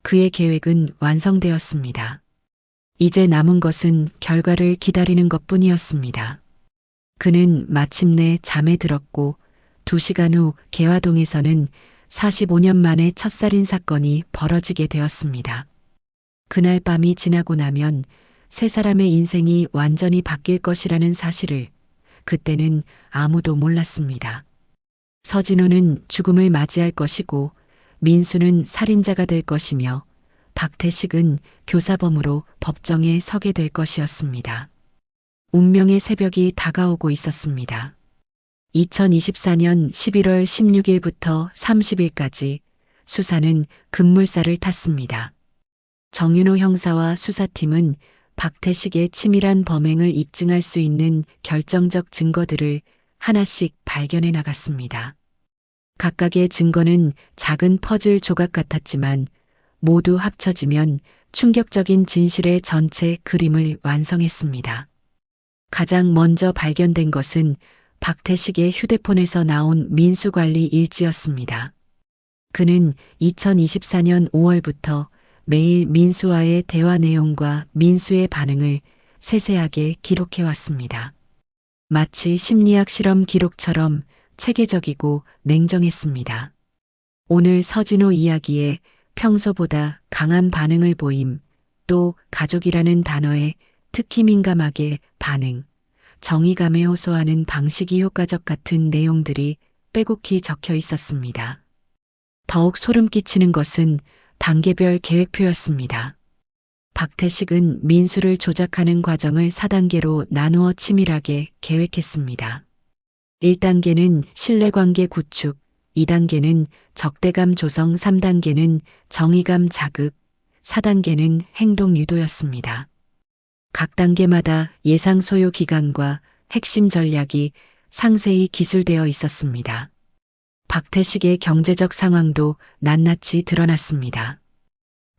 그의 계획은 완성되었습니다. 이제 남은 것은 결과를 기다리는 것뿐이었습니다. 그는 마침내 잠에 들었고 2시간 후 개화동에서는 45년 만에 첫 살인 사건이 벌어지게 되었습니다. 그날 밤이 지나고 나면 세 사람의 인생이 완전히 바뀔 것이라는 사실을 그때는 아무도 몰랐습니다. 서진호는 죽음을 맞이할 것이고 민수는 살인자가 될 것이며 박태식은 교사범으로 법정에 서게 될 것이었습니다. 운명의 새벽이 다가오고 있었습니다. 2024년 11월 16일부터 30일까지 수사는 급물살을 탔습니다. 정윤호 형사와 수사팀은 박태식의 치밀한 범행을 입증할 수 있는 결정적 증거들을 하나씩 발견해 나갔습니다. 각각의 증거는 작은 퍼즐 조각 같았지만 모두 합쳐지면 충격적인 진실의 전체 그림을 완성했습니다. 가장 먼저 발견된 것은 박태식의 휴대폰에서 나온 민수관리 일지였습니다. 그는 2024년 5월부터 매일 민수와의 대화 내용과 민수의 반응을 세세하게 기록해왔습니다. 마치 심리학 실험 기록처럼 체계적이고 냉정했습니다. 오늘 서진호 이야기에 평소보다 강한 반응을 보임, 또 가족이라는 단어에 특히 민감하게 반응, 정의감에 호소하는 방식이 효과적 같은 내용들이 빼곡히 적혀 있었습니다. 더욱 소름 끼치는 것은 단계별 계획표였습니다. 박태식은 민수를 조작하는 과정을 4단계로 나누어 치밀하게 계획했습니다. 1단계는 신뢰관계 구축, 2단계는 적대감 조성, 3단계는 정의감 자극, 4단계는 행동 유도였습니다. 각 단계마다 예상 소요 기간과 핵심 전략이 상세히 기술되어 있었습니다. 박태식의 경제적 상황도 낱낱이 드러났습니다.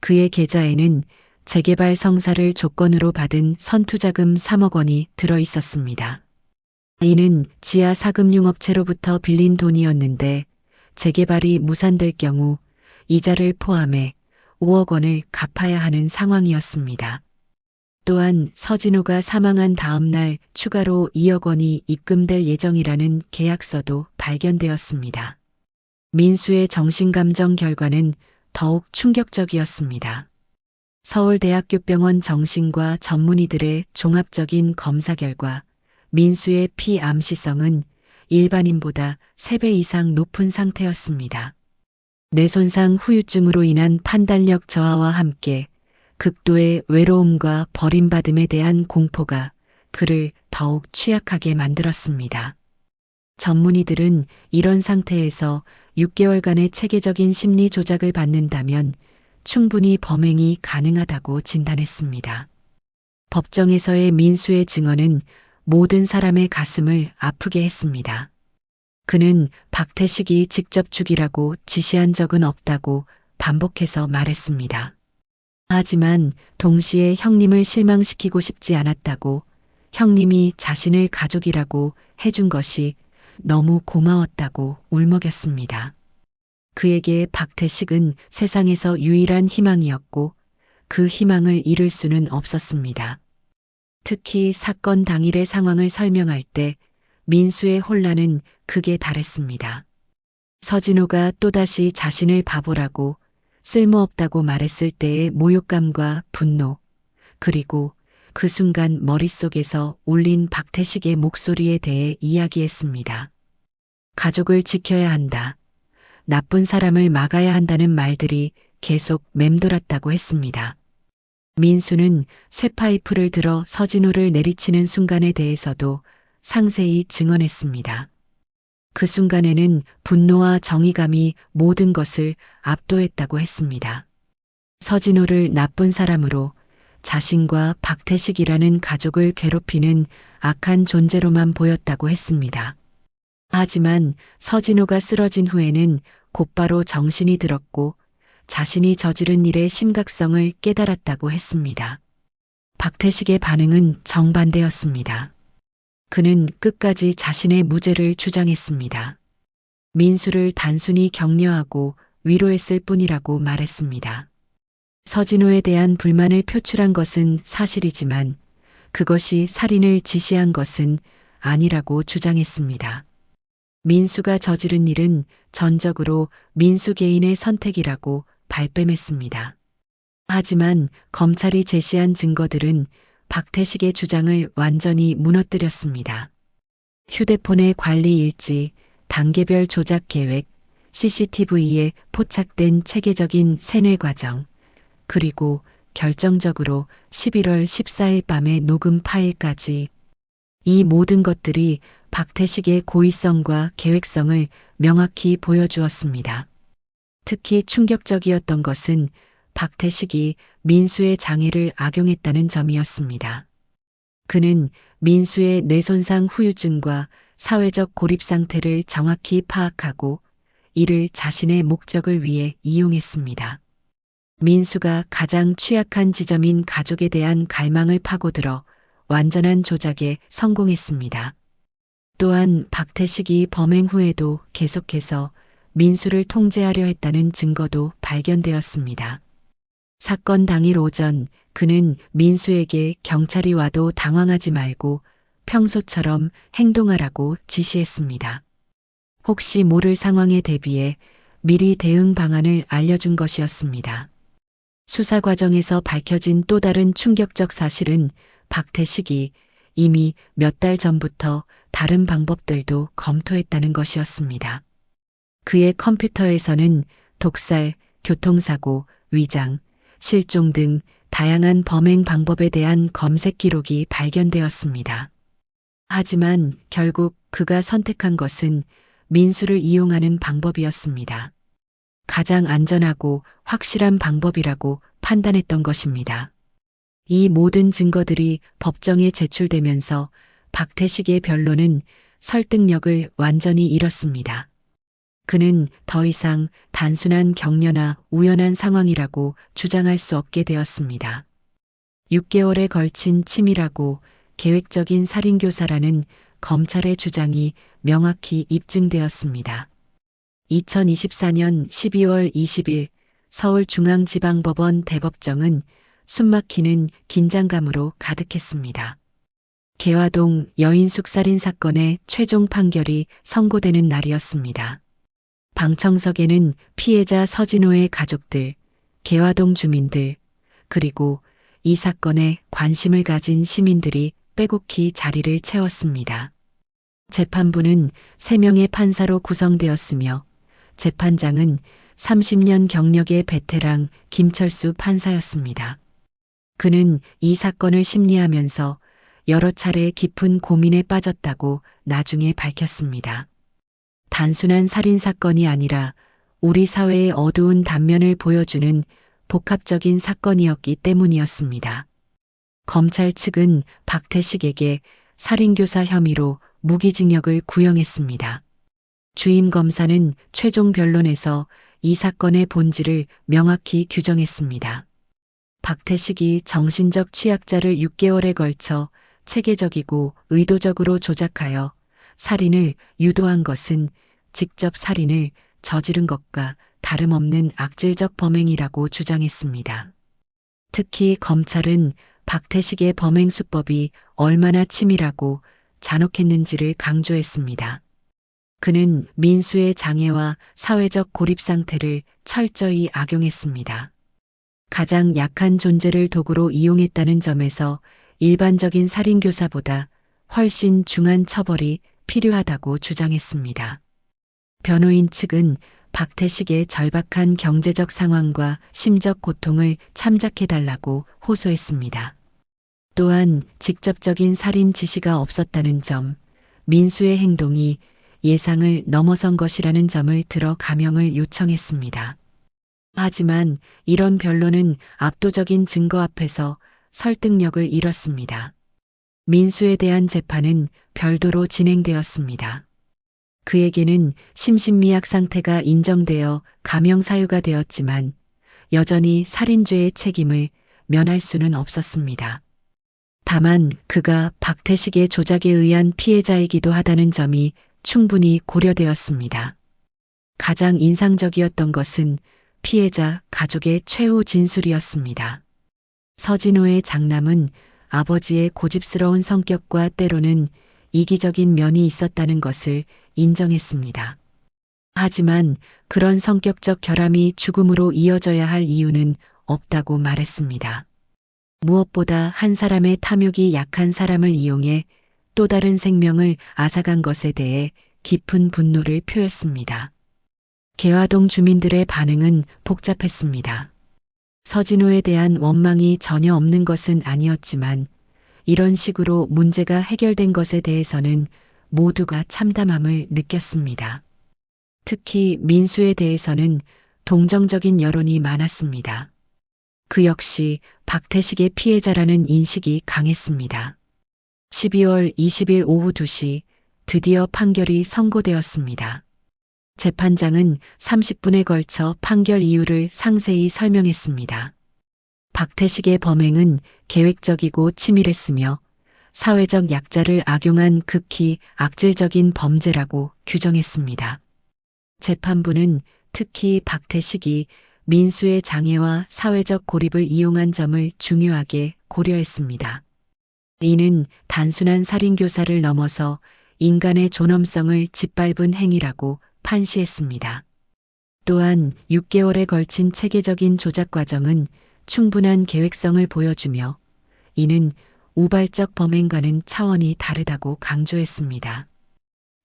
그의 계좌에는 재개발 성사를 조건으로 받은 선투자금 3억 원이 들어 있었습니다. 이는 지하 사금융업체로부터 빌린 돈이었는데 재개발이 무산될 경우 이자를 포함해 5억 원을 갚아야 하는 상황이었습니다. 또한 서진호가 사망한 다음 날 추가로 2억 원이 입금될 예정이라는 계약서도 발견되었습니다. 민수의 정신감정 결과는 더욱 충격적이었습니다. 서울대학교병원 정신과 전문의들의 종합적인 검사 결과 민수의 피 암시성은 일반인보다 3배 이상 높은 상태였습니다. 뇌손상 후유증으로 인한 판단력 저하와 함께 극도의 외로움과 버림받음에 대한 공포가 그를 더욱 취약하게 만들었습니다. 전문의들은 이런 상태에서 6개월간의 체계적인 심리 조작을 받는다면 충분히 범행이 가능하다고 진단했습니다. 법정에서의 민수의 증언은 모든 사람의 가슴을 아프게 했습니다. 그는 박태식이 직접 죽이라고 지시한 적은 없다고 반복해서 말했습니다. 하지만 동시에 형님을 실망시키고 싶지 않았다고, 형님이 자신을 가족이라고 해준 것이 너무 고마웠다고 울먹였습니다. 그에게 박태식은 세상에서 유일한 희망이었고 그 희망을 잃을 수는 없었습니다. 특히 사건 당일의 상황을 설명할 때 민수의 혼란은 극에 달했습니다. 서진호가 또다시 자신을 바보라고 쓸모없다고 말했을 때의 모욕감과 분노, 그리고 그 순간 머릿속에서 울린 박태식의 목소리에 대해 이야기했습니다. 가족을 지켜야 한다. 나쁜 사람을 막아야 한다는 말들이 계속 맴돌았다고 했습니다. 민수는 쇠파이프를 들어 서진호를 내리치는 순간에 대해서도 상세히 증언했습니다. 그 순간에는 분노와 정의감이 모든 것을 압도했다고 했습니다. 서진호를 나쁜 사람으로, 자신과 박태식이라는 가족을 괴롭히는 악한 존재로만 보였다고 했습니다. 하지만 서진호가 쓰러진 후에는 곧바로 정신이 들었고 자신이 저지른 일의 심각성을 깨달았다고 했습니다. 박태식의 반응은 정반대였습니다. 그는 끝까지 자신의 무죄를 주장했습니다. 민수를 단순히 격려하고 위로했을 뿐이라고 말했습니다. 서진호에 대한 불만을 표출한 것은 사실이지만 그것이 살인을 지시한 것은 아니라고 주장했습니다. 민수가 저지른 일은 전적으로 민수 개인의 선택이라고 발뺌했습니다. 하지만 검찰이 제시한 증거들은 박태식의 주장을 완전히 무너뜨렸습니다. 휴대폰의 관리 일지, 단계별 조작 계획, CCTV에 포착된 체계적인 세뇌 과정, 그리고 결정적으로 11월 14일 밤의 녹음 파일까지, 이 모든 것들이 박태식의 고의성과 계획성을 명확히 보여주었습니다. 특히 충격적이었던 것은 박태식이 민수의 장애를 악용했다는 점이었습니다. 그는 민수의 뇌손상 후유증과 사회적 고립 상태를 정확히 파악하고 이를 자신의 목적을 위해 이용했습니다. 민수가 가장 취약한 지점인 가족에 대한 갈망을 파고들어 완전한 조작에 성공했습니다. 또한 박태식이 범행 후에도 계속해서 민수를 통제하려 했다는 증거도 발견되었습니다. 사건 당일 오전 그는 민수에게 경찰이 와도 당황하지 말고 평소처럼 행동하라고 지시했습니다. 혹시 모를 상황에 대비해 미리 대응 방안을 알려준 것이었습니다. 수사 과정에서 밝혀진 또 다른 충격적 사실은 박태식이 이미 몇 달 전부터 다른 방법들도 검토했다는 것이었습니다. 그의 컴퓨터에서는 독살, 교통사고, 위장, 실종 등 다양한 범행 방법에 대한 검색 기록이 발견되었습니다. 하지만 결국 그가 선택한 것은 민수를 이용하는 방법이었습니다. 가장 안전하고 확실한 방법이라고 판단했던 것입니다. 이 모든 증거들이 법정에 제출되면서 박태식의 변론은 설득력을 완전히 잃었습니다. 그는 더 이상 단순한 격려나 우연한 상황이라고 주장할 수 없게 되었습니다. 6개월에 걸친 치밀하고 계획적인 살인교사라는 검찰의 주장이 명확히 입증되었습니다. 2024년 12월 20일 서울중앙지방법원 대법정은 숨막히는 긴장감으로 가득했습니다. 개화동 여인숙 살인 사건의 최종 판결이 선고되는 날이었습니다. 방청석에는 피해자 서진호의 가족들, 개화동 주민들, 그리고 이 사건에 관심을 가진 시민들이 빼곡히 자리를 채웠습니다. 재판부는 3명의 판사로 구성되었으며 재판장은 30년 경력의 베테랑 김철수 판사였습니다. 그는 이 사건을 심리하면서 여러 차례 깊은 고민에 빠졌다고 나중에 밝혔습니다. 단순한 살인사건이 아니라 우리 사회의 어두운 단면을 보여주는 복합적인 사건이었기 때문이었습니다. 검찰 측은 박태식에게 살인교사 혐의로 무기징역을 구형했습니다. 주임 검사는 최종 변론에서 이 사건의 본질을 명확히 규정했습니다. 박태식이 정신적 취약자를 6개월에 걸쳐 체계적이고 의도적으로 조작하여 살인을 유도한 것은 직접 살인을 저지른 것과 다름없는 악질적 범행이라고 주장했습니다. 특히 검찰은 박태식의 범행 수법이 얼마나 치밀하고 잔혹했는지를 강조했습니다. 그는 민수의 장애와 사회적 고립 상태를 철저히 악용했습니다. 가장 약한 존재를 도구로 이용했다는 점에서 일반적인 살인교사보다 훨씬 중한 처벌이 필요하다고 주장했습니다. 변호인 측은 박태식의 절박한 경제적 상황과 심적 고통을 참작해달라고 호소했습니다. 또한 직접적인 살인 지시가 없었다는 점, 민수의 행동이 예상을 넘어선 것이라는 점을 들어 감형을 요청했습니다. 하지만 이런 변론은 압도적인 증거 앞에서 설득력을 잃었습니다. 민수에 대한 재판은 별도로 진행되었습니다. 그에게는 심신미약 상태가 인정되어 감형 사유가 되었지만 여전히 살인죄의 책임을 면할 수는 없었습니다. 다만 그가 박태식의 조작에 의한 피해자이기도 하다는 점이 충분히 고려되었습니다. 가장 인상적이었던 것은 피해자 가족의 최후 진술이었습니다. 서진호의 장남은 아버지의 고집스러운 성격과 때로는 이기적인 면이 있었다는 것을 인정했습니다. 하지만 그런 성격적 결함이 죽음으로 이어져야 할 이유는 없다고 말했습니다. 무엇보다 한 사람의 탐욕이 약한 사람을 이용해 또 다른 생명을 앗아간 것에 대해 깊은 분노를 표했습니다. 개화동 주민들의 반응은 복잡했습니다. 서진호에 대한 원망이 전혀 없는 것은 아니었지만 이런 식으로 문제가 해결된 것에 대해서는 모두가 참담함을 느꼈습니다. 특히 민수에 대해서는 동정적인 여론이 많았습니다. 그 역시 박태식의 피해자라는 인식이 강했습니다. 12월 20일 오후 2시 드디어 판결이 선고되었습니다. 재판장은 30분에 걸쳐 판결 이유를 상세히 설명했습니다. 박태식의 범행은 계획적이고 치밀했으며 사회적 약자를 악용한 극히 악질적인 범죄라고 규정했습니다. 재판부는 특히 박태식이 민수의 장애와 사회적 고립을 이용한 점을 중요하게 고려했습니다. 이는 단순한 살인교사를 넘어서 인간의 존엄성을 짓밟은 행위라고 판시했습니다. 또한 6개월에 걸친 체계적인 조작 과정은 충분한 계획성을 보여주며 이는 우발적 범행과는 차원이 다르다고 강조했습니다.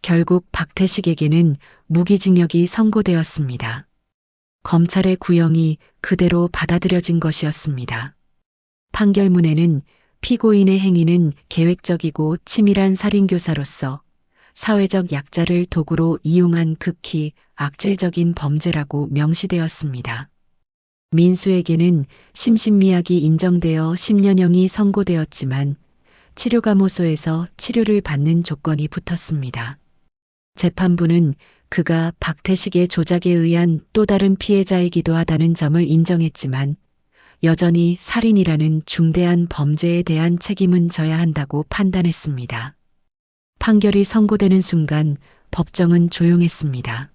결국 박태식에게는 무기징역이 선고되었습니다. 검찰의 구형이 그대로 받아들여진 것이었습니다. 판결문에는 피고인의 행위는 계획적이고 치밀한 살인교사로서 사회적 약자를 도구로 이용한 극히 악질적인 범죄라고 명시되었습니다. 민수에게는 심신미약이 인정되어 10년형이 선고되었지만 치료감호소에서 치료를 받는 조건이 붙었습니다. 재판부는 그가 박태식의 조작에 의한 또 다른 피해자이기도 하다는 점을 인정했지만 여전히 살인이라는 중대한 범죄에 대한 책임은 져야 한다고 판단했습니다. 판결이 선고되는 순간 법정은 조용했습니다.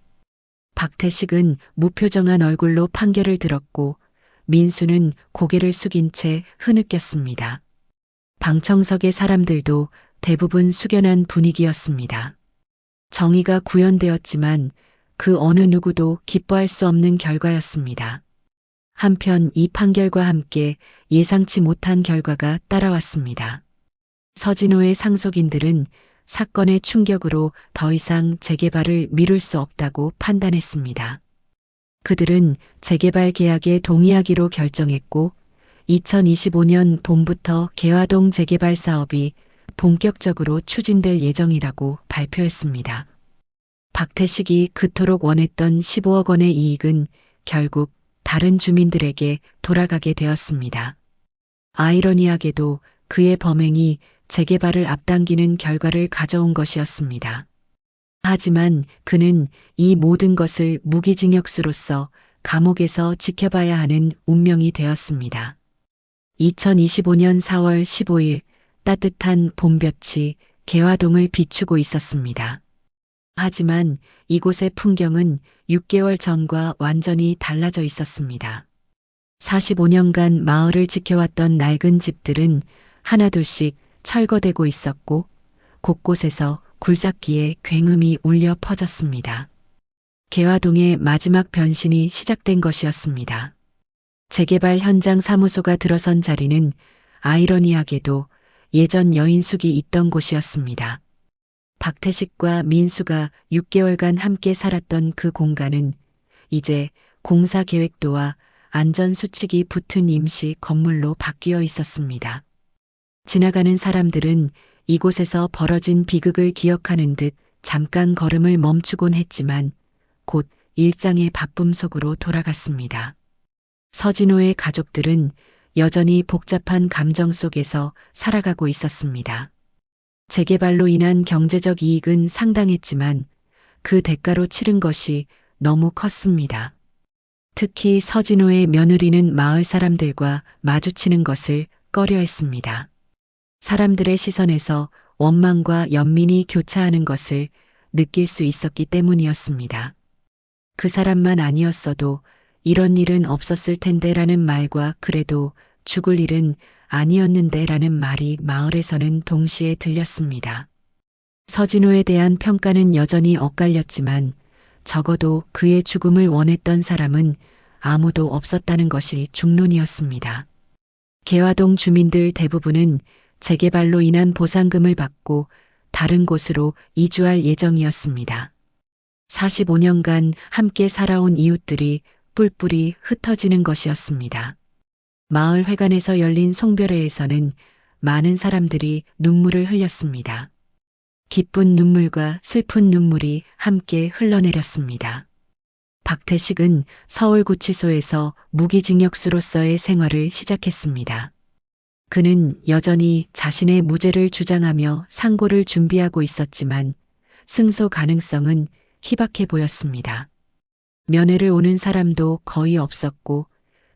박태식은 무표정한 얼굴로 판결을 들었고 민수는 고개를 숙인 채 흐느꼈습니다. 방청석의 사람들도 대부분 숙연한 분위기였습니다. 정의가 구현되었지만 그 어느 누구도 기뻐할 수 없는 결과였습니다. 한편 이 판결과 함께 예상치 못한 결과가 따라왔습니다. 서진호의 상속인들은 사건의 충격으로 더 이상 재개발을 미룰 수 없다고 판단했습니다. 그들은 재개발 계약에 동의하기로 결정했고 2025년 봄부터 개화동 재개발 사업이 본격적으로 추진될 예정이라고 발표했습니다. 박태식이 그토록 원했던 15억 원의 이익은 결국 다른 주민들에게 돌아가게 되었습니다. 아이러니하게도 그의 범행이 재개발을 앞당기는 결과를 가져온 것이었습니다. 하지만 그는 이 모든 것을 무기징역수로서 감옥에서 지켜봐야 하는 운명이 되었습니다. 2025년 4월 15일 따뜻한 봄볕이 개화동을 비추고 있었습니다. 하지만 이곳의 풍경은 6개월 전과 완전히 달라져 있었습니다. 45년간 마을을 지켜왔던 낡은 집들은 하나둘씩 철거되고 있었고 곳곳에서 굴삭기에 굉음이 울려 퍼졌습니다. 개화동의 마지막 변신이 시작된 것이었습니다. 재개발 현장 사무소가 들어선 자리는 아이러니하게도 예전 여인숙이 있던 곳이었습니다. 박태식과 민수가 6개월간 함께 살았던 그 공간은 이제 공사 계획도와 안전수칙이 붙은 임시 건물로 바뀌어 있었습니다. 지나가는 사람들은 이곳에서 벌어진 비극을 기억하는 듯 잠깐 걸음을 멈추곤 했지만 곧 일상의 바쁨 속으로 돌아갔습니다. 서진호의 가족들은 여전히 복잡한 감정 속에서 살아가고 있었습니다. 재개발로 인한 경제적 이익은 상당했지만 그 대가로 치른 것이 너무 컸습니다. 특히 서진호의 며느리는 마을 사람들과 마주치는 것을 꺼려했습니다. 사람들의 시선에서 원망과 연민이 교차하는 것을 느낄 수 있었기 때문이었습니다. 그 사람만 아니었어도 이런 일은 없었을 텐데라는 말과 그래도 죽을 일은 아니었는데라는 말이 마을에서는 동시에 들렸습니다. 서진호에 대한 평가는 여전히 엇갈렸지만 적어도 그의 죽음을 원했던 사람은 아무도 없었다는 것이 중론이었습니다. 개화동 주민들 대부분은 재개발로 인한 보상금을 받고 다른 곳으로 이주할 예정이었습니다. 45년간 함께 살아온 이웃들이 뿔뿔이 흩어지는 것이었습니다. 마을 회관에서 열린 송별회에서는 많은 사람들이 눈물을 흘렸습니다. 기쁜 눈물과 슬픈 눈물이 함께 흘러내렸습니다. 박태식은 서울구치소에서 무기징역수로서의 생활을 시작했습니다. 그는 여전히 자신의 무죄를 주장하며 상고를 준비하고 있었지만 승소 가능성은 희박해 보였습니다. 면회를 오는 사람도 거의 없었고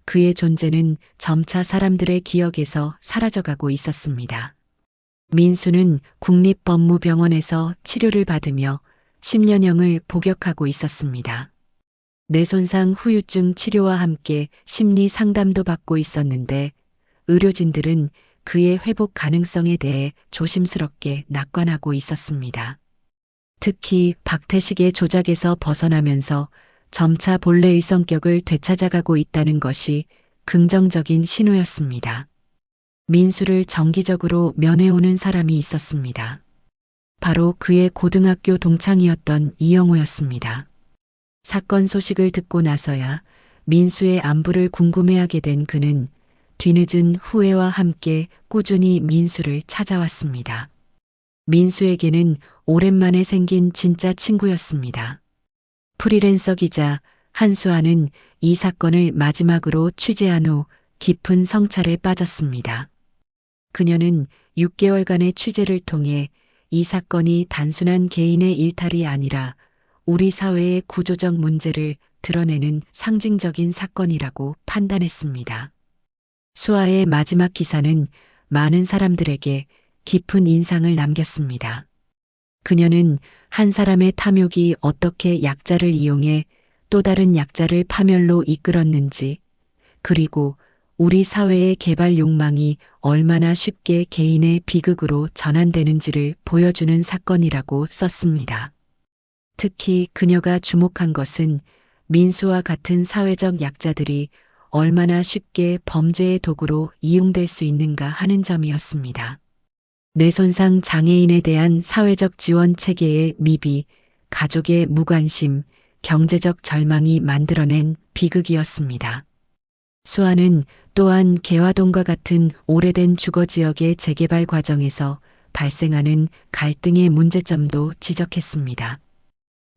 그의 존재는 점차 사람들의 기억에서 사라져가고 있었습니다. 민수는 국립법무병원에서 치료를 받으며 10년형을 복역하고 있었습니다. 뇌손상 후유증 치료와 함께 심리 상담도 받고 있었는데 의료진들은 그의 회복 가능성에 대해 조심스럽게 낙관하고 있었습니다. 특히 박태식의 조작에서 벗어나면서 점차 본래의 성격을 되찾아가고 있다는 것이 긍정적인 신호였습니다. 민수를 정기적으로 면회오는 사람이 있었습니다. 바로 그의 고등학교 동창이었던 이영호였습니다. 사건 소식을 듣고 나서야 민수의 안부를 궁금해하게 된 그는 뒤늦은 후회와 함께 꾸준히 민수를 찾아왔습니다. 민수에게는 오랜만에 생긴 진짜 친구였습니다. 프리랜서 기자 한수아는 이 사건을 마지막으로 취재한 후 깊은 성찰에 빠졌습니다. 그녀는 6개월간의 취재를 통해 이 사건이 단순한 개인의 일탈이 아니라 우리 사회의 구조적 문제를 드러내는 상징적인 사건이라고 판단했습니다. 수아의 마지막 기사는 많은 사람들에게 깊은 인상을 남겼습니다. 그녀는 한 사람의 탐욕이 어떻게 약자를 이용해 또 다른 약자를 파멸로 이끌었는지, 그리고 우리 사회의 개발 욕망이 얼마나 쉽게 개인의 비극으로 전환되는지를 보여주는 사건이라고 썼습니다. 특히 그녀가 주목한 것은 민수와 같은 사회적 약자들이 얼마나 쉽게 범죄의 도구로 이용될 수 있는가 하는 점이었습니다. 뇌손상 장애인에 대한 사회적 지원 체계의 미비, 가족의 무관심, 경제적 절망이 만들어낸 비극이었습니다. 수아는 또한 개화동과 같은 오래된 주거지역의 재개발 과정에서 발생하는 갈등의 문제점도 지적했습니다.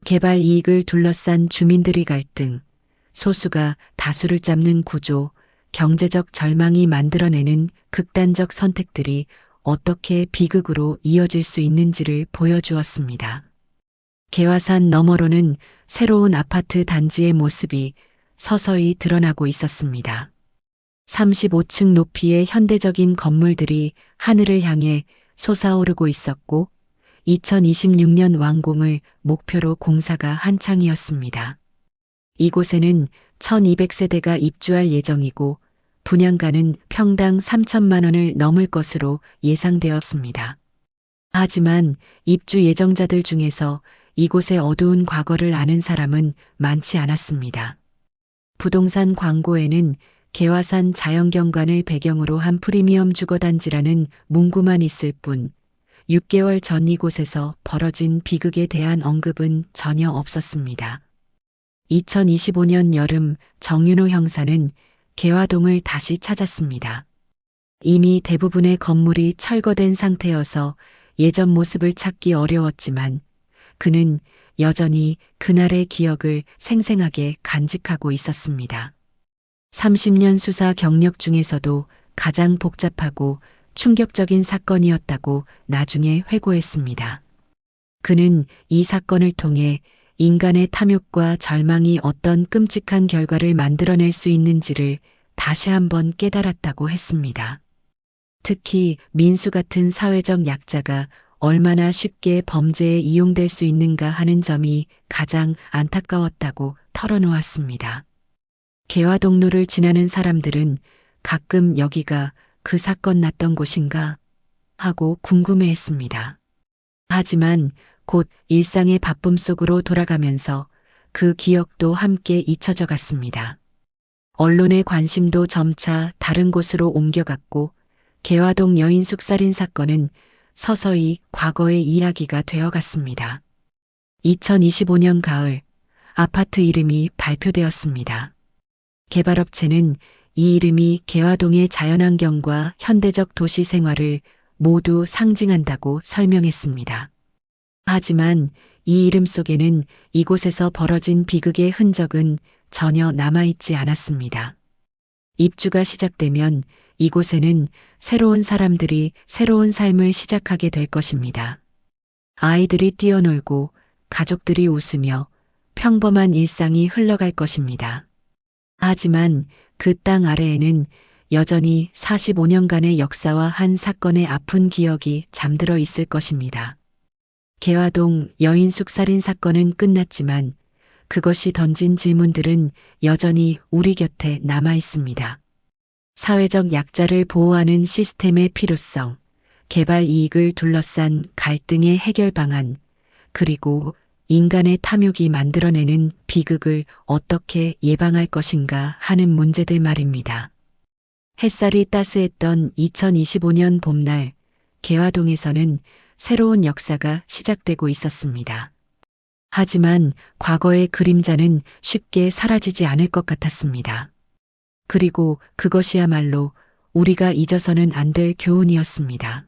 개발 이익을 둘러싼 주민들의 갈등, 소수가 다수를 잡는 구조, 경제적 절망이 만들어내는 극단적 선택들이 어떻게 비극으로 이어질 수 있는지를 보여주었습니다. 개화산 너머로는 새로운 아파트 단지의 모습이 서서히 드러나고 있었습니다. 35층 높이의 현대적인 건물들이 하늘을 향해 솟아오르고 있었고 2026년 완공을 목표로 공사가 한창이었습니다. 이곳에는 1200세대가 입주할 예정이고 분양가는 평당 3천만 원을 넘을 것으로 예상되었습니다. 하지만 입주 예정자들 중에서 이곳의 어두운 과거를 아는 사람은 많지 않았습니다. 부동산 광고에는 개화산 자연경관을 배경으로 한 프리미엄 주거단지라는 문구만 있을 뿐 6개월 전 이곳에서 벌어진 비극에 대한 언급은 전혀 없었습니다. 2025년 여름 정윤호 형사는 개화동을 다시 찾았습니다. 이미 대부분의 건물이 철거된 상태여서 예전 모습을 찾기 어려웠지만 그는 여전히 그날의 기억을 생생하게 간직하고 있었습니다. 30년 수사 경력 중에서도 가장 복잡하고 충격적인 사건이었다고 나중에 회고했습니다. 그는 이 사건을 통해 인간의 탐욕과 절망이 어떤 끔찍한 결과를 만들어낼 수 있는지를 다시 한번 깨달았다고 했습니다. 특히 민수 같은 사회적 약자가 얼마나 쉽게 범죄에 이용될 수 있는가 하는 점이 가장 안타까웠다고 털어놓았습니다. 개화동로를 지나는 사람들은 가끔 여기가 그 사건 났던 곳인가 하고 궁금해했습니다. 하지만 곧 일상의 바쁨 속으로 돌아가면서 그 기억도 함께 잊혀져 갔습니다. 언론의 관심도 점차 다른 곳으로 옮겨갔고 개화동 여인 숙살인 사건은 서서히 과거의 이야기가 되어갔습니다. 2025년 가을 아파트 이름이 발표되었습니다. 개발업체는 이 이름이 개화동의 자연환경과 현대적 도시 생활을 모두 상징한다고 설명했습니다. 하지만 이 이름 속에는 이곳에서 벌어진 비극의 흔적은 전혀 남아있지 않았습니다. 입주가 시작되면 이곳에는 새로운 사람들이 새로운 삶을 시작하게 될 것입니다. 아이들이 뛰어놀고 가족들이 웃으며 평범한 일상이 흘러갈 것입니다. 하지만 그 땅 아래에는 여전히 45년간의 역사와 한 사건의 아픈 기억이 잠들어 있을 것입니다. 개화동 여인 숙살인 사건은 끝났지만 그것이 던진 질문들은 여전히 우리 곁에 남아 있습니다. 사회적 약자를 보호하는 시스템의 필요성, 개발 이익을 둘러싼 갈등의 해결 방안, 그리고 인간의 탐욕이 만들어내는 비극을 어떻게 예방할 것인가 하는 문제들 말입니다. 햇살이 따스했던 2025년 봄날, 개화동에서는 새로운 역사가 시작되고 있었습니다. 하지만 과거의 그림자는 쉽게 사라지지 않을 것 같았습니다. 그리고 그것이야말로 우리가 잊어서는 안 될 교훈이었습니다.